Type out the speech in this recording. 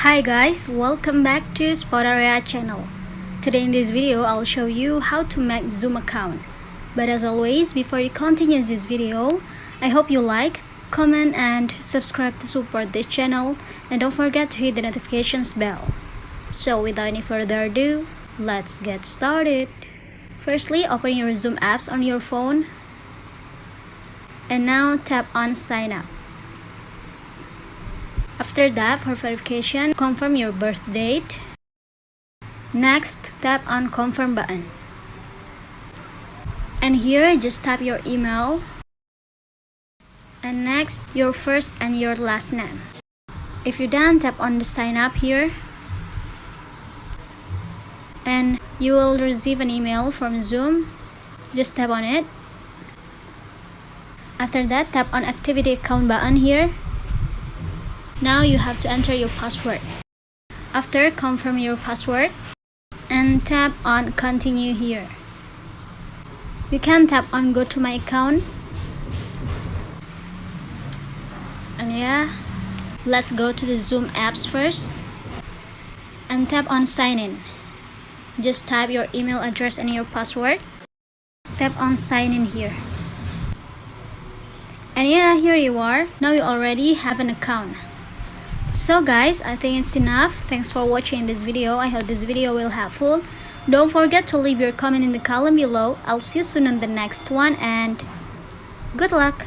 Hi guys, welcome back to Spotaria channel. Today in this video, I'll show you how to make Zoom account. But as always, before you continue this video, I hope you like, comment and subscribe to support this channel, and don't forget to hit the notifications bell. So without any further ado, let's get started. Firstly, open your Zoom apps on your phone and now tap on sign up. After that, for verification, confirm your birth date. Next, tap on confirm button. And here, just tap your email. And next, your first and your last name. If you're done, tap on the sign up here. And you will receive an email from Zoom. Just tap on it. After that, tap on activate account button here. Now you have to enter your password. After, confirm your password and tap on continue here. You can tap on go to my account. And yeah, let's go to the Zoom apps first and tap on sign in. Just type your email address and your password. Tap on sign in here. And yeah, here you are. Now you already have an account. So guys, I think it's enough. Thanks for watching this video. I hope this video will helpful. Don't forget to leave your comment in the column below. I'll see you soon on the next one and good luck.